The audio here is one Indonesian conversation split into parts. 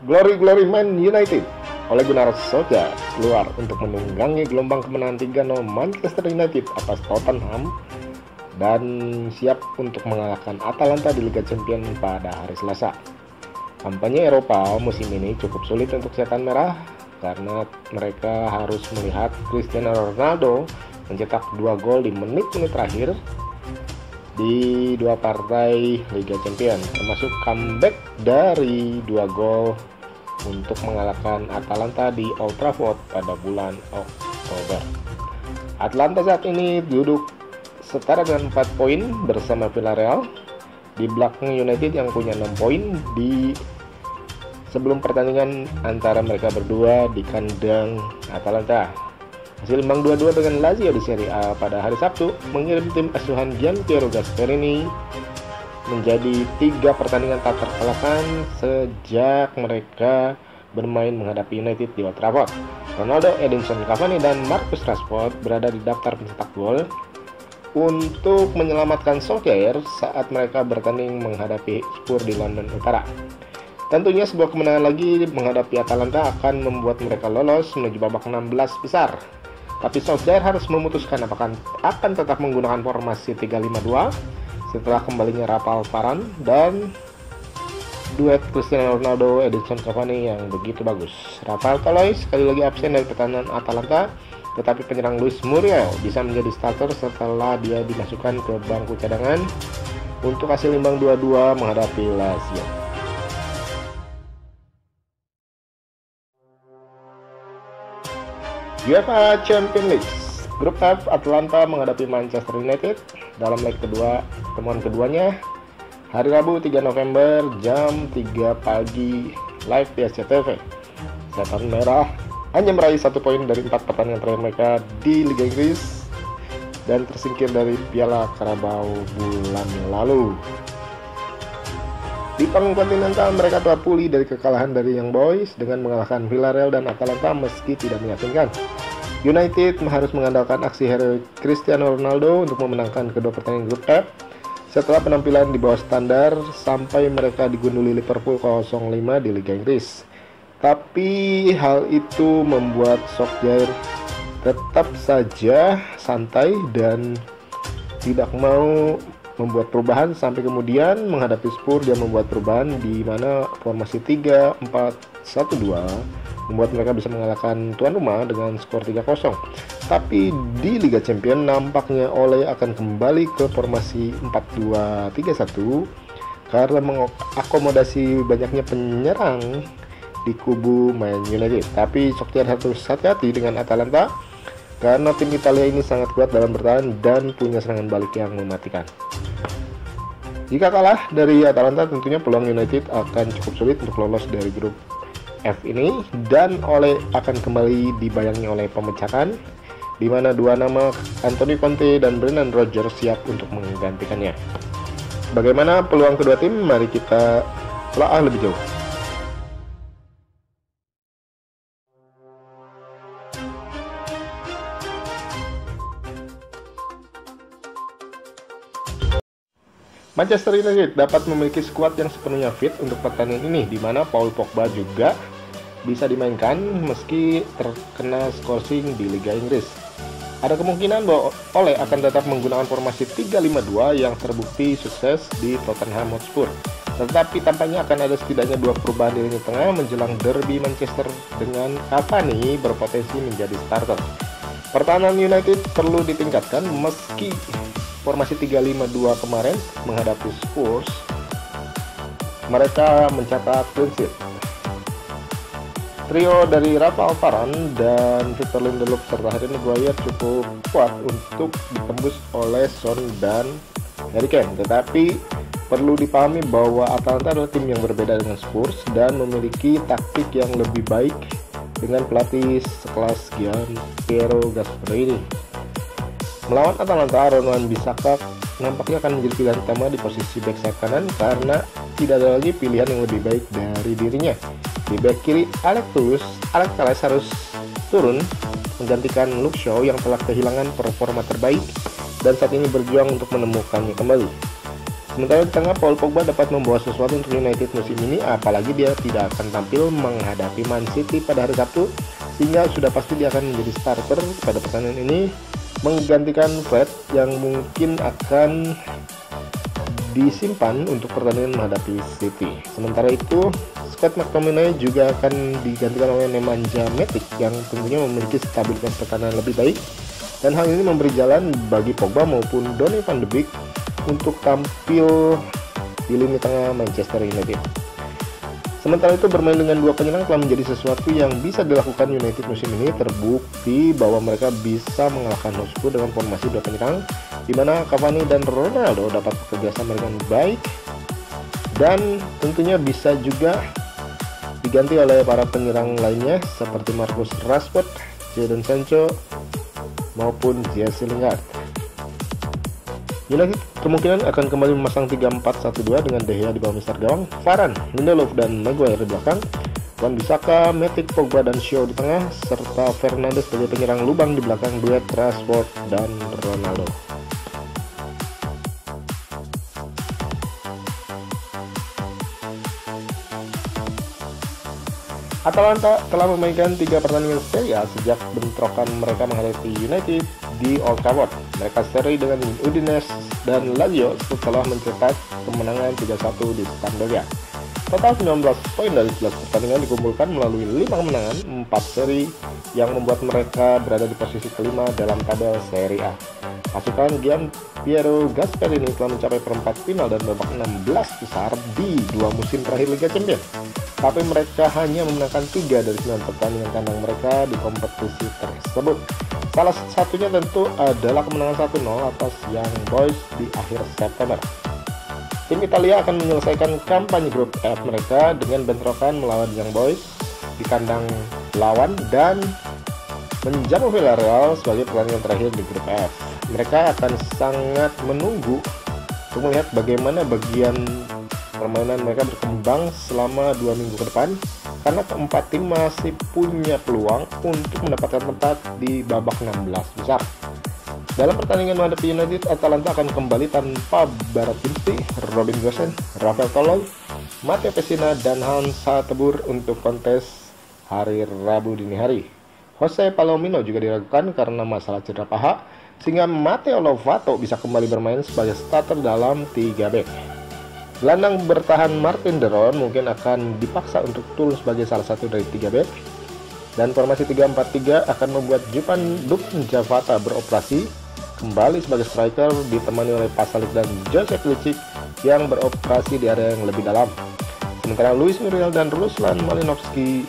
Glory Man United. Ole Gunnar Solskjaer keluar untuk menunggangi gelombang kemenangan 3-0 Manchester United atas Tottenham dan siap untuk mengalahkan Atalanta di Liga Champions pada hari Selasa. Kampanye Eropa musim ini cukup sulit untuk Setan Merah karena mereka harus melihat Cristiano Ronaldo mencetak 2 gol di menit-menit terakhir di 2 partai Liga Champions, termasuk comeback dari 2 gol untuk mengalahkan Atalanta di Old Trafford pada bulan Oktober. Atalanta saat ini duduk setara dengan 4 poin bersama Villarreal di belakang United yang punya 6 poin di sebelum pertandingan antara mereka berdua di kandang Atalanta. Hasil imbang 2-2 dengan Lazio di Serie A pada hari Sabtu mengirim tim asuhan Gianpiero Gasperini menjadi 3 pertandingan tak terkalahkan sejak mereka bermain menghadapi United di Old Trafford. Ronaldo, Edinson Cavani, dan Marcus Rashford berada di daftar pencetak gol untuk menyelamatkan Solskjaer saat mereka bertanding menghadapi Spurs di London Utara. Tentunya sebuah kemenangan lagi menghadapi Atalanta akan membuat mereka lolos menuju babak 16 besar. Tapi Solskjaer harus memutuskan apakah akan tetap menggunakan formasi 3-5-2 setelah kembalinya Rafael Varane dan duet Cristiano Ronaldo Edinson Cavani yang begitu bagus. Rafael Toloi sekali lagi absen dari pertahanan Atalanta, tetapi penyerang Luis Muriel bisa menjadi starter setelah dia dimasukkan ke bangku cadangan untuk hasil imbang 2-2 menghadapi Lazio. UEFA Champions League Grup F, Atalanta menghadapi Manchester United dalam leg kedua pertemuan keduanya hari Rabu 3 November jam 3 pagi live di SCTV. Setan Merah hanya meraih 1 poin dari 4 pertandingan terakhir mereka di Liga Inggris dan tersingkir dari Piala Carabao bulan lalu. Di panggung kontinental mereka telah pulih dari kekalahan dari Young Boys dengan mengalahkan Villarreal dan Atalanta meski tidak meyakinkan. United harus mengandalkan aksi heroik Cristiano Ronaldo untuk memenangkan kedua pertandingan grup F setelah penampilan di bawah standar sampai mereka digunduli Liverpool 0-5 di Liga Inggris. Tapi hal itu membuat Solskjaer tetap saja santai dan tidak mau membuat perubahan sampai kemudian menghadapi Spurs dia membuat perubahan di mana formasi 3-4-1-2 membuat mereka bisa mengalahkan tuan rumah dengan skor 3-0. Tapi di Liga Champions nampaknya Ole akan kembali ke formasi 4-2-3-1 karena mengakomodasi banyaknya penyerang di kubu Man United. Tapi Solskjaer harus hati-hati dengan Atalanta karena tim Italia ini sangat kuat dalam bertahan dan punya serangan balik yang mematikan. Jika kalah dari Atalanta, tentunya peluang United akan cukup sulit untuk lolos dari grup F ini dan Ole akan kembali dibayangi oleh pemecatan di mana 2 nama Antonio Conte dan Brendan Rodgers siap untuk menggantikannya. Bagaimana peluang kedua tim? Mari kita telah lebih jauh. Manchester United dapat memiliki skuad yang sepenuhnya fit untuk pertandingan ini, di mana Paul Pogba juga bisa dimainkan meski terkena skorsing di Liga Inggris. Ada kemungkinan bahwa Ole akan tetap menggunakan formasi 3-5-2 yang terbukti sukses di Tottenham Hotspur. Tetapi tampaknya akan ada setidaknya 2 perubahan di lini tengah menjelang derby Manchester dengan Cavani berpotensi menjadi starter. Pertahanan United perlu ditingkatkan meski formasi 3-5-2 kemarin menghadapi Spurs mereka mencatat clean sheet. Trio dari Rafael Varane dan Victor Lindelof serta Harry Maguire cukup kuat untuk ditembus oleh Son dan Harry Kane. Tetapi perlu dipahami bahwa Atalanta adalah tim yang berbeda dengan Spurs dan memiliki taktik yang lebih baik dengan pelatih sekelas Gianpiero Gasperini. Melawan Atalanta, Ron Bissaka nampaknya akan menjadi pilihan utama di posisi back sayap kanan karena tidak ada lagi pilihan yang lebih baik dari dirinya. Di back kiri, Alex Telles harus turun menggantikan Luke Shaw yang telah kehilangan performa terbaik dan saat ini berjuang untuk menemukannya kembali. Sementara di tengah, Paul Pogba dapat membawa sesuatu untuk United musim ini, apalagi dia tidak akan tampil menghadapi Man City pada hari Sabtu, sehingga sudah pasti dia akan menjadi starter pada pertandingan ini, menggantikan Fred yang mungkin akan disimpan untuk pertandingan menghadapi City. Sementara itu, Scott McTominay juga akan digantikan oleh Nemanja Matic yang tentunya memiliki stabilitas pertahanan lebih baik, dan hal ini memberi jalan bagi Pogba maupun Donny van de Beek untuk tampil di lini tengah Manchester United. Sementara itu, bermain dengan dua penyerang telah menjadi sesuatu yang bisa dilakukan United musim ini. Terbukti bahwa mereka bisa mengalahkan Hotspur dengan formasi dua penyerang, di mana Cavani dan Ronaldo dapat bekerja sama dengan baik, dan tentunya bisa juga diganti oleh para penyerang lainnya seperti Marcus Rashford, Jadon Sancho, maupun Jesse Lingard. United kemungkinan akan kembali memasang 3-4-1-2 dengan De Gea di bawah mister gawang, Varane, Lindelof, dan Maguire di belakang, Wan-Bissaka, Matic, Pogba, dan Shaw di tengah, serta Fernandes sebagai penyerang lubang di belakang duet Rashford dan Ronaldo. Atalanta telah memainkan 3 pertandingan Serie A sejak bentrokan mereka menghadapi United di Old Trafford. Mereka seri dengan Udinese dan Lazio setelah mencetak kemenangan 3-1 di Sampdoria. Total 19 poin dari 11 pertandingan dikumpulkan melalui 5 kemenangan, 4 seri yang membuat mereka berada di posisi kelima dalam tabel Serie A. Pasukan Gianpiero Gasperini telah mencapai perempat final dan babak 16 besar di 2 musim terakhir Liga Champions. Tapi mereka hanya memenangkan 3 dari 9 pertandingan kandang mereka di kompetisi tersebut. Salah satunya tentu adalah kemenangan 1-0 atas Young Boys di akhir September. Tim Italia akan menyelesaikan kampanye grup F mereka dengan bentrokan melawan Young Boys di kandang lawan dan menjamu Villarreal sebagai pertandingan terakhir di grup F. Mereka akan sangat menunggu untuk melihat bagaimana bagian permainan mereka berkembang selama 2 minggu ke depan, karena keempat tim masih punya peluang untuk mendapatkan tempat di babak 16 besar. Dalam pertandingan menghadapi United, Atalanta akan kembali tanpa Baratinski, Robin Gosens, Rafael Toloi, Matteo Pessina, dan Hans Hatenboer untuk kontes hari Rabu dini hari. Jose Palomino juga diragukan karena masalah cedera paha, sehingga Matteo Lovato bisa kembali bermain sebagai starter dalam 3 back. Gelandang bertahan Martin de Roon mungkin akan dipaksa untuk turun sebagai salah satu dari 3 back, dan formasi 3-4-3 akan membuat Dukhan Zapata beroperasi kembali sebagai striker, ditemani oleh Pasalic dan Joseph Ilicic yang beroperasi di area yang lebih dalam. Sementara Luis Muriel dan Ruslan Malinovskyi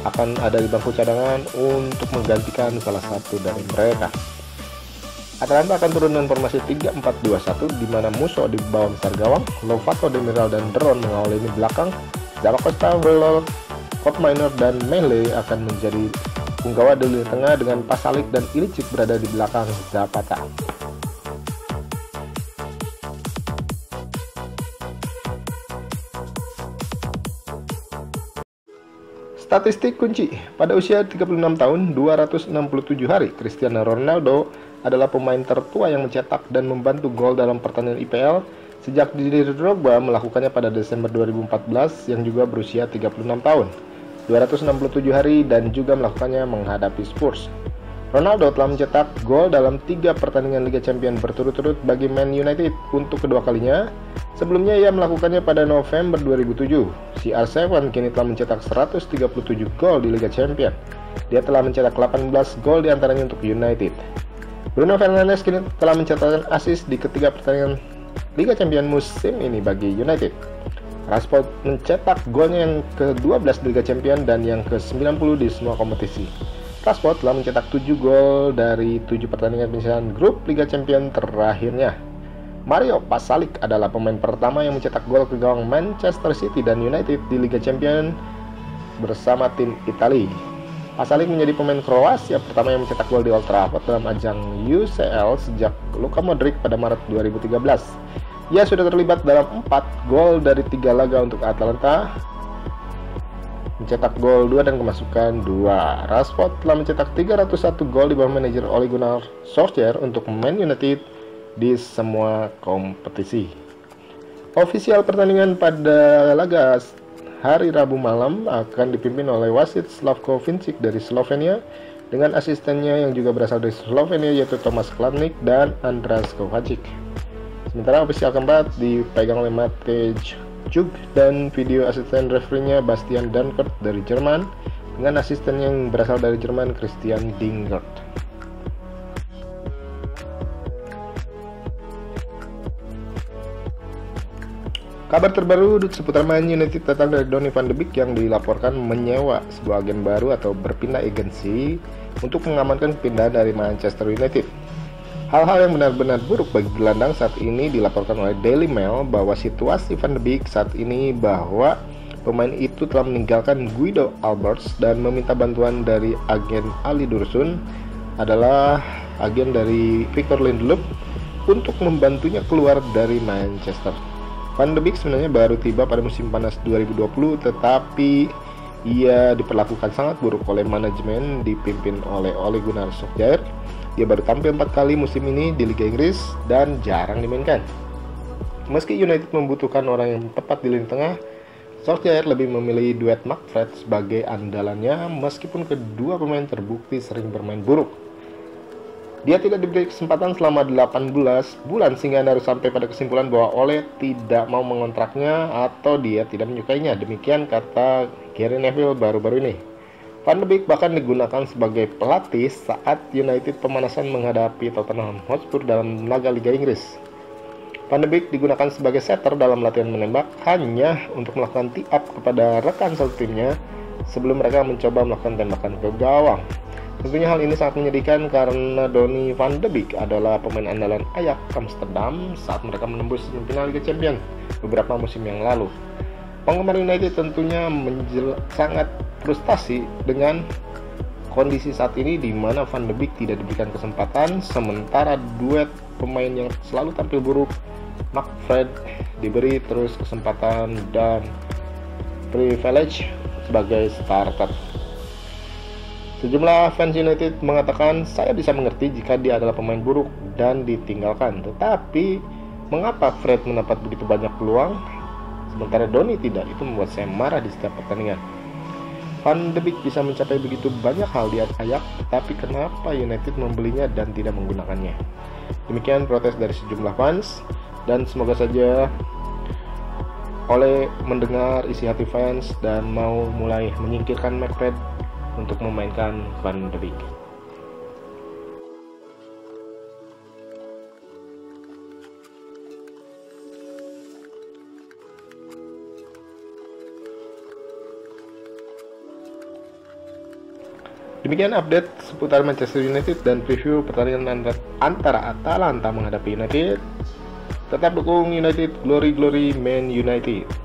akan ada di bangku cadangan untuk menggantikan salah satu dari mereka. Atalanta akan turun dengan formasi 3-4-2-1 di mana Musso di bawah mister gawang, Lovato, Demiral, dan de Roon mengawal lini belakang. Zappacosta, Velor, Koopmeiners, dan Mele akan menjadi punggawa di lini tengah dengan Pasalic dan Ilicic berada di belakang Zapata. Statistik kunci, pada usia 36 tahun, 267 hari, Cristiano Ronaldo adalah pemain tertua yang mencetak dan membantu gol dalam pertandingan IPL sejak Didier Drogba melakukannya pada Desember 2014 yang juga berusia 36 tahun, 267 hari, dan juga melakukannya menghadapi Spurs. Ronaldo telah mencetak gol dalam 3 pertandingan Liga Champions berturut-turut bagi Man United untuk kedua kalinya. Sebelumnya ia melakukannya pada November 2007. CR7 kini telah mencetak 137 gol di Liga Champions. Dia telah mencetak 18 gol diantaranya untuk United. Bruno Fernandes kini telah mencatatkan assist di ketiga pertandingan Liga Champions musim ini bagi United. Rashford mencetak golnya yang ke-12 di Liga Champions dan yang ke-90 di semua kompetisi. Rashford telah mencetak 7 gol dari 7 pertandingan penyisihan grup Liga Champions terakhirnya. Mario Pasalic adalah pemain pertama yang mencetak gol ke gawang Manchester City dan United di Liga Champions bersama tim Italia. Pasalic menjadi pemain Kroasia pertama yang mencetak gol di Old Trafford dalam ajang UCL sejak Luka Modric pada Maret 2013. Ia sudah terlibat dalam 4 gol dari 3 laga untuk Atalanta, mencetak gol 2 dan kemasukan 2. Rashford telah mencetak 301 gol di bawah manajer Ole Gunnar Solskjaer untuk Man United di semua kompetisi. Ofisial pertandingan pada laga hari Rabu malam akan dipimpin oleh wasit Slavko Vincic dari Slovenia dengan asistennya yang juga berasal dari Slovenia yaitu Tomas Kladnik dan Andras Kovacic. Sementara ofisial keempat dipegang oleh Matej Cuk dan video asisten referee-nya Bastian Dankert dari Jerman dengan asisten yang berasal dari Jerman Christian Dingert. Kabar terbaru seputar Man United datang dari Donny van de Beek yang dilaporkan menyewa sebuah agen baru atau berpindah agensi untuk mengamankan kepindahan dari Manchester United. Hal-hal yang benar-benar buruk bagi gelandang saat ini dilaporkan oleh Daily Mail bahwa situasi Van de Beek saat ini bahwa pemain itu telah meninggalkan Guido Alberts dan meminta bantuan dari agen Ali Dursun adalah agen dari Victor Lindelof untuk membantunya keluar dari Manchester. Van de Beek sebenarnya baru tiba pada musim panas 2020 tetapi ia diperlakukan sangat buruk oleh manajemen dipimpin oleh Ole Gunnar Solskjaer. Dia baru tampil 4 kali musim ini di Liga Inggris dan jarang dimainkan. Meski United membutuhkan orang yang tepat di lini tengah, Solskjaer lebih memilih duet McFred sebagai andalannya meskipun kedua pemain terbukti sering bermain buruk. Dia tidak diberi kesempatan selama 18 bulan sehingga Anda harus sampai pada kesimpulan bahwa Ole tidak mau mengontraknya atau dia tidak menyukainya. Demikian kata Gary Neville baru-baru ini. Van de Beek bahkan digunakan sebagai pelatih saat United pemanasan menghadapi Tottenham Hotspur dalam laga Liga Inggris. Van de Beek digunakan sebagai setter dalam latihan menembak hanya untuk melakukan tee up kepada rekan satu timnya sebelum mereka mencoba melakukan tembakan ke gawang. Tentunya hal ini sangat menyedihkan karena Donny van de Beek adalah pemain andalan Ajax Amsterdam saat mereka menembus semifinal Liga Champions beberapa musim yang lalu. Penggemar United tentunya sangat frustasi dengan kondisi saat ini di mana Van de Beek tidak diberikan kesempatan sementara duet pemain yang selalu tampil buruk McFred diberi terus kesempatan dan privilege sebagai starter. Sejumlah fans United mengatakan saya bisa mengerti jika dia adalah pemain buruk dan ditinggalkan, tetapi mengapa Fred mendapat begitu banyak peluang sementara Donny tidak? Itu membuat saya marah di setiap pertandingan. Van de Beek bisa mencapai begitu banyak hal di Ajax, tapi kenapa United membelinya dan tidak menggunakannya? Demikian protes dari sejumlah fans, dan semoga saja Ole mendengar isi hati fans dan mau mulai menyingkirkan McFred untuk memainkan Van de Beek. Demikian update seputar Manchester United dan preview pertandingan antara Atalanta menghadapi United. Tetap dukung United, glory Man United.